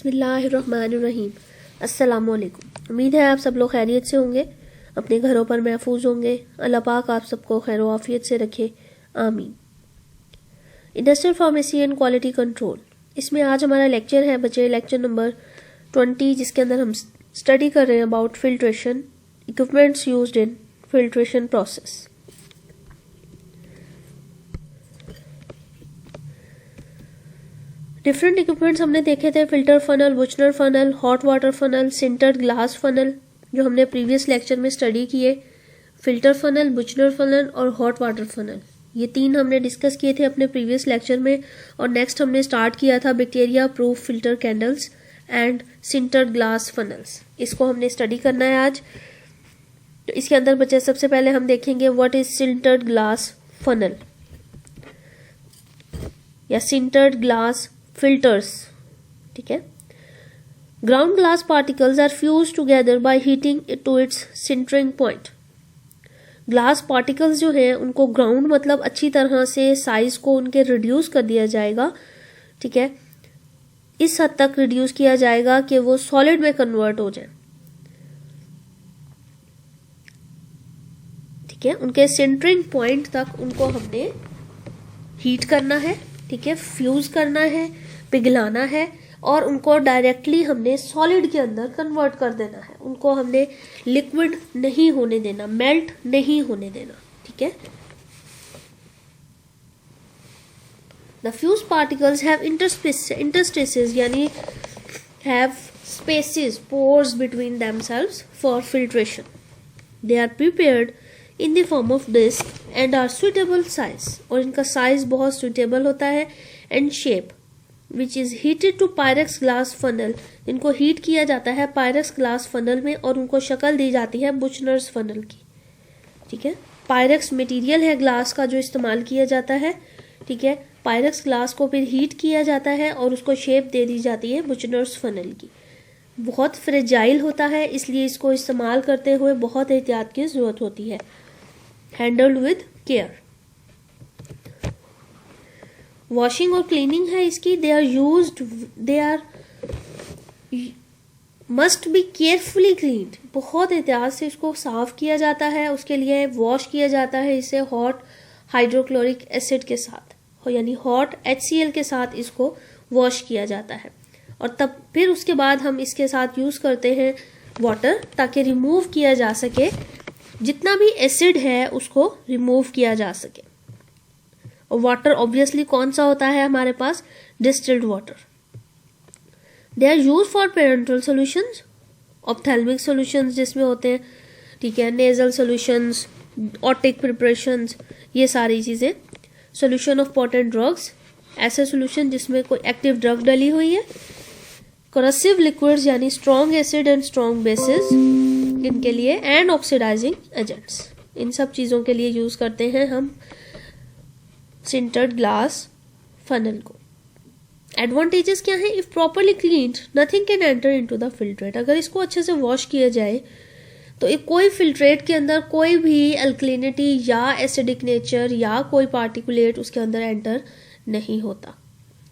बिस्मिल्लाहिर्रहमानिर्रहीम। अस्सलामुअलैकुम। उम्मीद है आप सब लोग खैरियत से होंगे, अपने घरों पर महफूज होंगे। अल्लाह पाक आप सबको खैर आफियत से रखे, आमीन। Industrial pharmacy and quality control, इसमें आज हमारा लेक्चर है बच्चे, लेक्चर नंबर 20, जिसके अंदर हम स्टडी कर रहे हैं about filtration, equipments used in filtration process. Different equipments हमने देखे थे, filter funnel, Buchner funnel, hot water funnel, sintered glass funnel, जो हमने प्रीवियस लेक्चर में स्टडी किए। फिल्टर फनल, बुचनर फनल और हॉट वाटर फनल, ये तीन हमने डिस्कस किए थे अपने प्रीवियस लेक्चर में। और नेक्स्ट हमने स्टार्ट किया था bacteria proof filter candles and sintered glass funnels. इसको हमने स्टडी करना है आज। तो इसके अंदर बच्चे सबसे पहले हम देखेंगे what is sintered glass funnel या सिंटर्ड ग्लास filters। ठीक है। Ground glass particles are fuse together by heating to its sintering point. Glass particles जो हैं उनको ग्राउंड मतलब अच्छी तरह से साइज को उनके रिड्यूस कर दिया जाएगा। ठीक है, इस हद तक रिड्यूस किया जाएगा कि वो सॉलिड में कन्वर्ट हो जाए। ठीक है, उनके सिंटरिंग पॉइंट तक उनको हमने हीट करना है। ठीक है, फ्यूज करना है, पिघलाना है और उनको डायरेक्टली हमने सॉलिड के अंदर कन्वर्ट कर देना है। उनको हमने लिक्विड नहीं होने देना, मेल्ट नहीं होने देना। ठीक है। The fuse particles have interspaces यानी have spaces, pores between themselves for filtration. They are prepared in the form of disc and are suitable size, और इनका साइज बहुत सुइटेबल होता है, and shape which is heated to Pyrex glass funnel. इनको heat किया जाता है Pyrex glass funnel में और उनको शक्ल दी जाती है बुचनर्स फनल की। ठीक है, पायरेक्स मटेरियल है ग्लास का जो इस्तेमाल किया जाता है। ठीक है, पायरेक्स ग्लास को फिर हीट किया जाता है और उसको शेप दे दी जाती है बुचनर्स फनल की। बहुत फ्रेजाइल होता है, इसलिए इसको इस्तेमाल करते हुए बहुत एहतियात की जरूरत होती है। Handled with care. वॉशिंग और क्लीनिंग है इसकी। They are must be carefully cleaned. बहुत एहतियात से इसको साफ किया जाता है। उसके लिए वॉश किया जाता है इसे हॉट हाइड्रोक्लोरिक एसिड के साथ, यानी हॉट HCl के साथ इसको वॉश किया जाता है। और तब फिर उसके बाद हम इसके साथ यूज करते हैं वाटर, ताकि रिमूव किया जा सके, जितना भी एसिड है उसको रिमूव किया जा सके। और वाटर ऑब्वियसली कौन सा होता है हमारे पास? Distilled water. They are use for parental solutions, ophthalmic solutions जिसमें होते हैं। ठीक है, नेजल सॉल्यूशंस, ऑटिक प्रिपरेशंस, ये सारी चीजें। सॉल्यूशन ऑफ पोटेंट ड्रग्स, ऐसे सॉल्यूशन जिसमें कोई एक्टिव ड्रग डली हुई है। corrosive लिक्विड्स यानी strong acid and strong bases इनके लिए, एंड ऑक्सीडाइजिंग एजेंट्स, इन सब चीजों के लिए यूज करते हैं हम सिंटर्ड ग्लास फनल को। एडवांटेजेस क्या है? If properly cleaned nothing can enter into the filtrate. अगर इसको अच्छे से वॉश किया जाए तो एक कोई फिल्ट्रेट के अंदर कोई भी अल्कलिनिटी या एसिडिक नेचर या कोई पार्टिकुलेट उसके अंदर एंटर नहीं होता।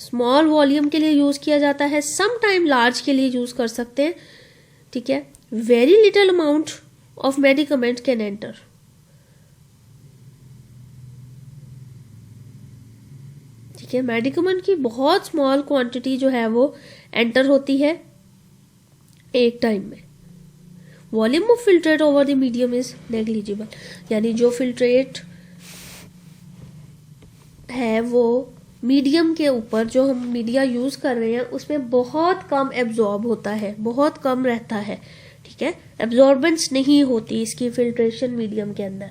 स्मॉल वॉल्यूम के लिए यूज किया जाता है, सम टाइम लार्ज के लिए यूज कर सकते हैं। ठीक है, very little amount of medicament can enter. ठीक है, मेडिकमेंट की बहुत स्मॉल क्वांटिटी जो है वो एंटर होती है एक टाइम में। Volume of filtrate over the medium is negligible, यानी जो फिल्ट्रेट है वो मीडियम के ऊपर, जो हम मीडिया यूज कर रहे हैं उसमें बहुत कम एब्जॉर्ब होता है, बहुत कम रहता है। ठीक है, एब्जॉर्बेंस नहीं होती इसकी फिल्ट्रेशन मीडियम के अंदर।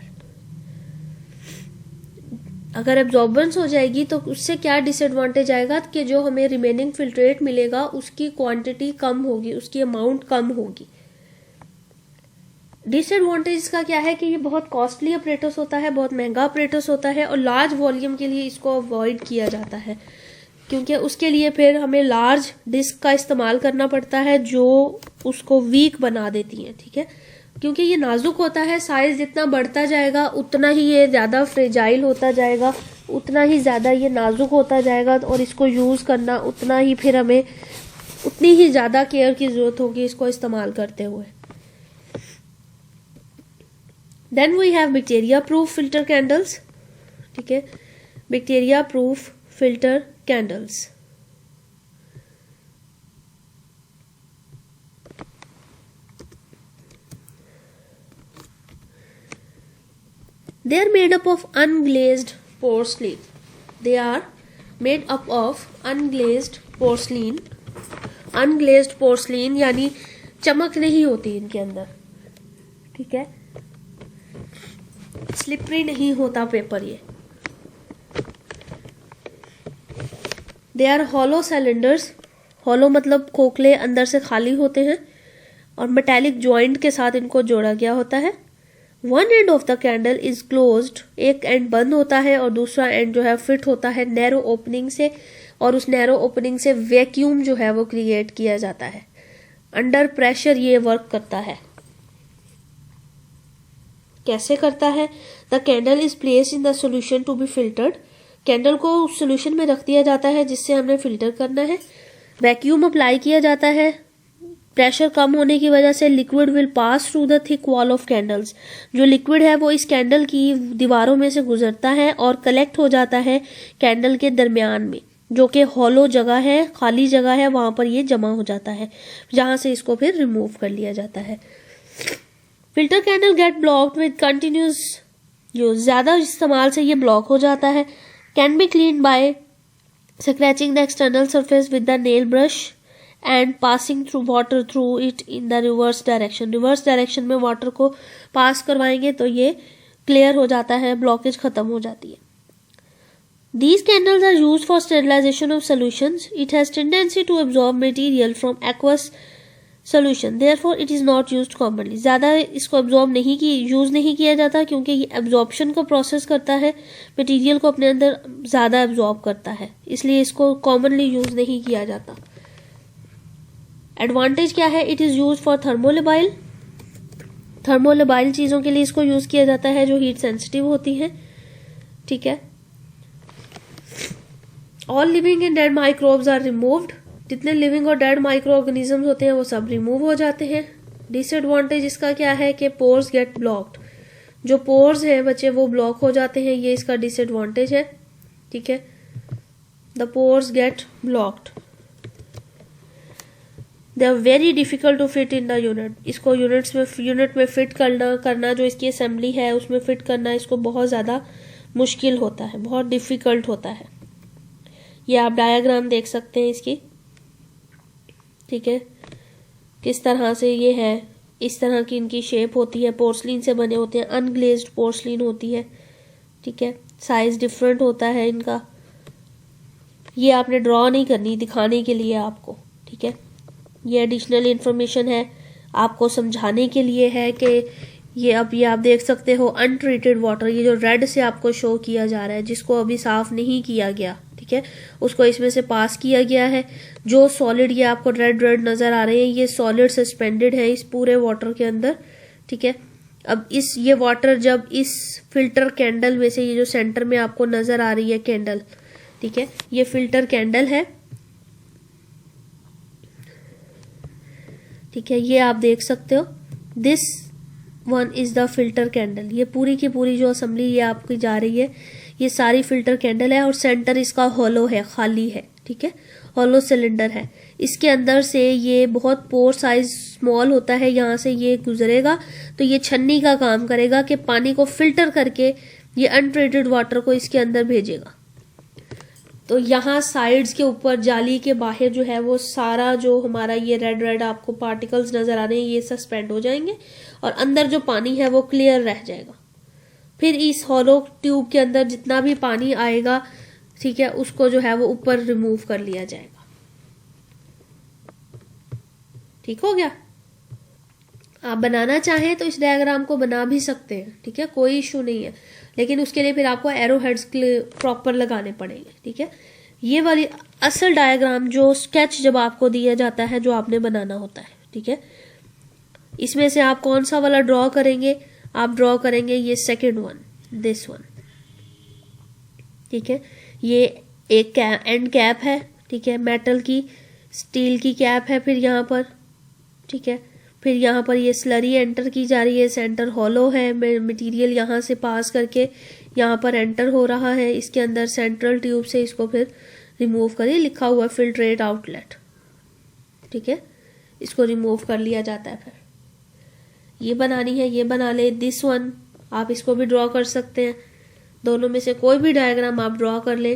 अगर एब्जॉर्बेंस हो जाएगी तो उससे क्या डिसएडवांटेज आएगा कि जो हमें रिमेनिंग फिल्ट्रेट मिलेगा उसकी क्वांटिटी कम होगी, उसकी अमाउंट कम होगी। डिसएडवांटेज का क्या है कि ये बहुत कॉस्टली अपरेटस होता है, बहुत महंगा अपरेटस होता है, और लार्ज वॉल्यूम के लिए इसको अवॉइड किया जाता है, क्योंकि उसके लिए फिर हमें लार्ज डिस्क का इस्तेमाल करना पड़ता है जो उसको वीक बना देती है। ठीक है, क्योंकि ये नाजुक होता है, साइज जितना बढ़ता जाएगा उतना ही ये ज्यादा फ्रेजाइल होता जाएगा, उतना ही ज्यादा ये नाजुक होता जाएगा, और इसको यूज करना उतना ही फिर हमें उतनी ही ज़्यादा केयर की ज़रूरत होगी इसको इस्तेमाल करते हुए। Then we have bacteria proof filter candles. ठीक है, bacteria proof filter candles. They are made up of unglazed porcelain. They are made up of unglazed porcelain. Unglazed porcelain यानी चमक नहीं होती इनके अंदर। ठीक है, स्लिपरी नहीं होता पेपर ये। They are hollow cylinders. hollow मतलब खोखले, अंदर से खाली होते हैं और मेटालिक जॉइंट के साथ इनको जोड़ा गया होता है। One end of the candle is closed, एक एंड बंद होता है और दूसरा एंड जो है फिट होता है नैरो ओपनिंग से, और उस नैरो ओपनिंग से वैक्यूम जो है वो क्रिएट किया जाता है। अंडर प्रेशर ये वर्क करता है। कैसे करता है? The candle is placed in the solution to be filtered. Candle को उस सोल्यूशन में रख दिया जाता है जिससे हमने फिल्टर करना है। वैक्यूम अप्लाई किया जाता है। प्रेशर कम होने की वजह से liquid will pass through the thick wall of candles. जो लिक्विड है वो इस कैंडल की दीवारों में से गुजरता है और कलेक्ट हो जाता है कैंडल के दरमियान में, जो कि हॉलो जगह है, खाली जगह है, वहां पर ये जमा हो जाता है, जहां से इसको फिर रिमूव कर लिया जाता है। Filter candle get blocked with continuous use. ज्यादा इस्तेमाल से ये ब्लॉक हो जाता है। Can be clean by scratching the external surface with the nail brush and passing through water through it in the reverse direction. Reverse direction में water को pass करवाएंगे तो ये क्लियर हो जाता है, ब्लॉकेज खत्म हो जाती है। These candles are used for sterilization of solutions. It has tendency to absorb material from aqueous solution. Therefore, it is not used commonly. ज़्यादा इसको absorb यूज़ नहीं किया जाता क्योंकि ये absorption का प्रोसेस करता है, मटेरियल को अपने अंदर ज़्यादा absorb करता है, इसलिए इसको commonly यूज़ नहीं किया जाता। एडवांटेज क्या है? It is use for thermolabile. Thermolabile चीज़ों के लिए इसको यूज़ किया जाता है जो हीट सेंसिटिव होती हैं। ठीक है, all living and dead microbes are removed. जितने लिविंग और डेड माइक्रो ऑर्गेनिज्म होते हैं वो सब रिमूव हो जाते हैं। डिसएडवांटेज इसका क्या है कि पोर्स गेट ब्लॉक्ड। जो पोर्स हैं बच्चे वो ब्लॉक हो जाते हैं, ये इसका डिसएडवांटेज है। ठीक है, the pores get blocked. They are very difficult to fit in the unit. इसको यूनिट में फिट करना जो इसकी असेंबली है उसमें फिट करना इसको बहुत ज़्यादा मुश्किल होता है, बहुत डिफिकल्ट होता है। ये आप डायग्राम देख सकते हैं इसकी। ठीक है, किस तरह से ये है, इस तरह की इनकी शेप होती है, पोर्सलिन से बने होते हैं, अनग्लेज्ड पोर्सलिन होती है। ठीक है, साइज डिफरेंट होता है इनका। ये आपने ड्रॉ नहीं करनी, दिखाने के लिए आपको। ठीक है, ये एडिशनल इंफॉर्मेशन है, आपको समझाने के लिए है कि ये आप देख सकते हो अनट्रीटेड वाटर, ये जो रेड से आपको शो किया जा रहा है जिसको अभी साफ नहीं किया गया। ठीक है, उसको इसमें से पास किया गया है। जो सॉलिड ये आपको रेड नजर आ रहे हैं ये सॉलिड सस्पेंडेड है इस पूरे वाटर के अंदर। ठीक है, अब ये वाटर जब इस फिल्टर कैंडल में से, ये जो सेंटर में आपको नजर आ रही है कैंडल, ठीक है, ये फिल्टर कैंडल है। ठीक है, ये आप देख सकते हो, this one is the filter candle. ये पूरी की पूरी जो असेंबली ये आपकी जा रही है ये सारी फिल्टर कैंडल है और सेंटर इसका हॉलो है, खाली है। ठीक है, हॉलो सिलेंडर है। इसके अंदर से ये बहुत पोर साइज स्मॉल होता है, यहाँ से ये गुजरेगा तो ये छन्नी का काम करेगा कि पानी को फिल्टर करके ये अनट्रीटेड वाटर को इसके अंदर भेजेगा। तो यहाँ साइड्स के ऊपर जाली के बाहर जो है वो सारा जो हमारा ये रेड आपको पार्टिकल्स नजर आ रहे हैं ये सस्पेंड हो जाएंगे और अंदर जो पानी है वो क्लियर रह जाएगा। फिर इस हॉलो ट्यूब के अंदर जितना भी पानी आएगा, ठीक है, उसको जो है वो ऊपर रिमूव कर लिया जाएगा। ठीक हो गया। आप बनाना चाहें तो इस डायग्राम को बना भी सकते हैं। ठीक है, कोई इशू नहीं है, लेकिन उसके लिए फिर आपको एरो हेड्स प्रॉपर लगाने पड़ेंगे। ठीक है, ये वाली असल डायग्राम जो स्केच जब आपको दिया जाता है जो आपने बनाना होता है। ठीक है, इसमें से आप कौन सा वाला ड्रॉ करेंगे? आप ड्रॉ करेंगे ये सेकंड वन, दिस वन। ठीक है, ये एक एंड कैप है। ठीक है, मेटल की स्टील की कैप है फिर यहाँ पर, ठीक है। फिर यहाँ पर ये स्लरी एंटर की जा रही है, सेंटर हॉलो है, मटेरियल यहाँ से पास करके यहाँ पर एंटर हो रहा है इसके अंदर सेंट्रल ट्यूब से। इसको फिर रिमूव करिए, लिखा हुआ है फिल्ट्रेट आउटलेट, ठीक है। इसको रिमूव कर लिया जाता है। फिर ये बनानी है, ये बना ले। दिस वन आप इसको भी ड्रॉ कर सकते हैं, दोनों में से कोई भी डायग्राम आप ड्रॉ कर ले,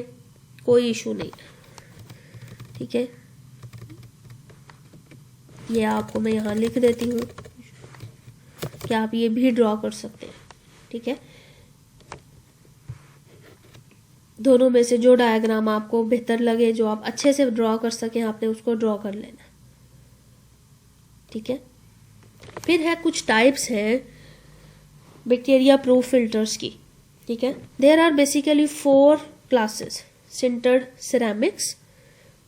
कोई इशू नहीं, ठीक है। ये आपको मैं यहाँ लिख देती हूँ कि आप ये भी ड्रॉ कर सकते हैं, ठीक है। दोनों में से जो डायग्राम आपको बेहतर लगे, जो आप अच्छे से ड्रॉ कर सकें, आपने उसको ड्रॉ कर लेना, ठीक है। फिर है कुछ टाइप्स हैं बैक्टीरिया प्रूफ फिल्टर्स की, ठीक है। There are basically 4 classes: sintered ceramics,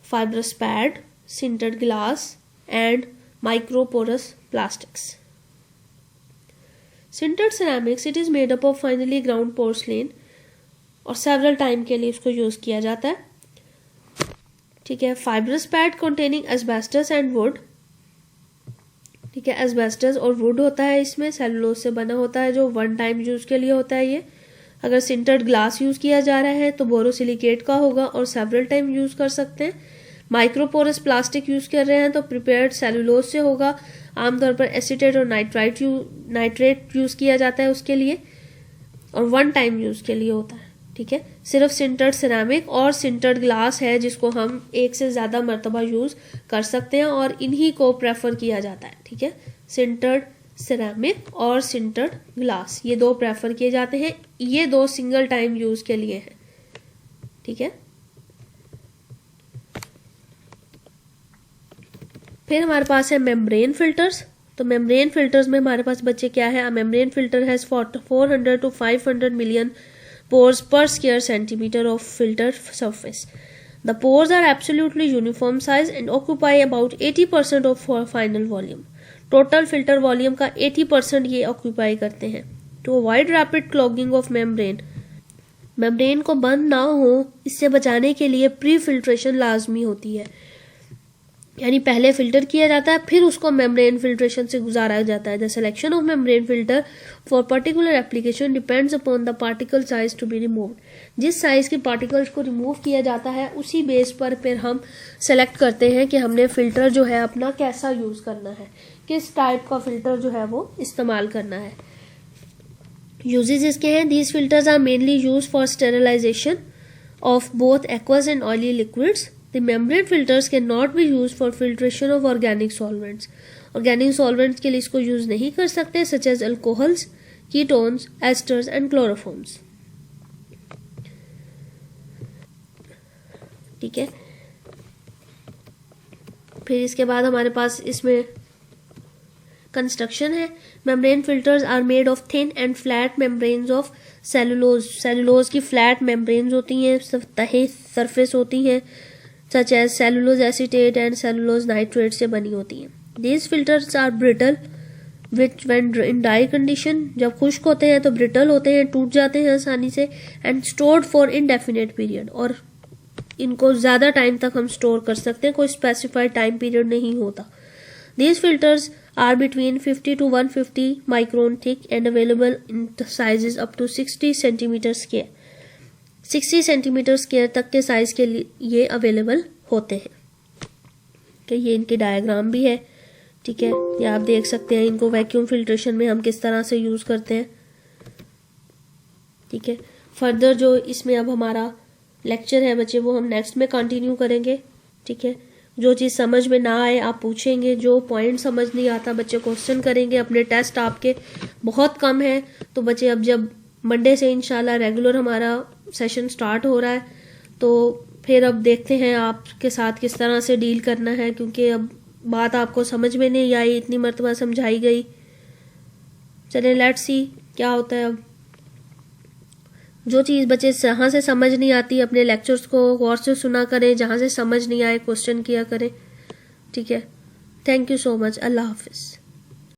fibrous pad, sintered glass and microporous plastics. Sintered ceramics, it is made up of finely ground porcelain और several time के लिए इसको यूज किया जाता है, ठीक है। Fibrous pad containing asbestos and wood, ठीक है। एस्बेस्टस और वुड होता है इसमें, सेलुलोज से बना होता है, जो वन टाइम यूज के लिए होता है ये। अगर सिंटर्ड ग्लास यूज किया जा रहा है तो बोरोसिलिकेट का होगा और सेवरल टाइम यूज कर सकते हैं। माइक्रोपोरस प्लास्टिक यूज कर रहे हैं तो प्रिपेयर्ड सेलुलोज से होगा। आमतौर पर एसीटेट और नाइट्रेट यूज किया जाता है उसके लिए, और वन टाइम यूज के लिए होता है, ठीक है। सिर्फ सिंटर्ड सिरेमिक और सिंटर्ड ग्लास है जिसको हम एक से ज्यादा मर्तबा यूज कर सकते हैं और इन्हीं को प्रेफर किया जाता है, ठीक है। सिंटर्ड सिरेमिक और सिंटर्ड ग्लास, ये 2 प्रेफर किए जाते हैं, ये 2 सिंगल टाइम यूज के लिए हैं, ठीक है। फिर हमारे पास है मेम्ब्रेन फिल्टर्स। तो मेम्ब्रेन फिल्टर्स में हमारे पास बच्चे क्या है, membrane filter has 400 to 500 million pores per square centimeter of filter surface. The pores are absolutely uniform size and occupy about 80% of final volume. Total filter volume का 80% ये occupy करते हैं। To avoid rapid clogging of membrane, membrane को बंद ना हो इससे बचाने के लिए प्री फिल्ट्रेशन लाजमी होती है, यानी पहले फिल्टर किया जाता है फिर उसको मेम्ब्रेन फिल्ट्रेशन से गुजारा जाता है। The selection of membrane filter for particular application depends upon the particle size to be removed. जिस साइज के पार्टिकल्स को रिमूव किया जाता है उसी बेस पर फिर हम सेलेक्ट करते हैं कि हमने फिल्टर जो है अपना कैसा यूज करना है, किस टाइप का फिल्टर जो है वो इस्तेमाल करना है। यूजेस इसके हैं, these filters are mainly use for sterilization of both aqueous and oily liquids. The membrane filters cannot be used for filtration of organic solvents. Organic solvents के लिए इसको यूज नहीं कर सकते, such as alcohols, ketones, esters and chloroforms. ठीक है। फिर इसके बाद हमारे पास इसमें कंस्ट्रक्शन है। Membrane filters are made of thin and flat membranes of cellulose. Cellulose की फ्लैट मेम्ब्रेन्स होती हैं, सतही सरफेस होती हैं, such as cellulose acetate and cellulose nitrate से बनी होती हैं। These filters are brittle which when in dry condition, जब खुश्क होते हैं तो ब्रिटल होते हैं, टूट जाते हैं आसानी से, and stored for indefinite period, और इनको ज्यादा टाइम तक हम स्टोर कर सकते हैं, कोई स्पेसिफाइड टाइम पीरियड नहीं होता। These filters are between 50 to 150 micron thick and available in sizes up to 60 centimeter square. 60 centimeter square तक के साइज के लिए ये अवेलेबल होते हैं। तो ये इनके डायग्राम भी है, ठीक है, ये आप देख सकते हैं इनको वैक्यूम फिल्ट्रेशन में हम किस तरह से यूज करते हैं। ठीक है, फर्दर जो इसमें अब हमारा लेक्चर है बच्चे वो हम नेक्स्ट में कंटिन्यू करेंगे। ठीक है, जो चीज़ समझ में ना आए आप पूछेंगे, जो पॉइंट समझ नहीं आता बच्चे क्वेश्चन करेंगे। अपने टेस्ट आपके बहुत कम है तो बच्चे अब जब मंडे से इंशाल्लाह रेगुलर हमारा सेशन स्टार्ट हो रहा है तो फिर अब देखते हैं आपके साथ किस तरह से डील करना है, क्योंकि अब बात आपको समझ में नहीं आई, इतनी मरतबा समझाई गई। चले लेट्स सी क्या होता है। अब जो चीज़ बच्चे जहाँ से समझ नहीं आती अपने लेक्चर्स को गौर से सुना करें, जहाँ से समझ नहीं आए क्वेश्चन किया करें। ठीक है, थैंक यू सो मच, अल्लाह हाफिज़।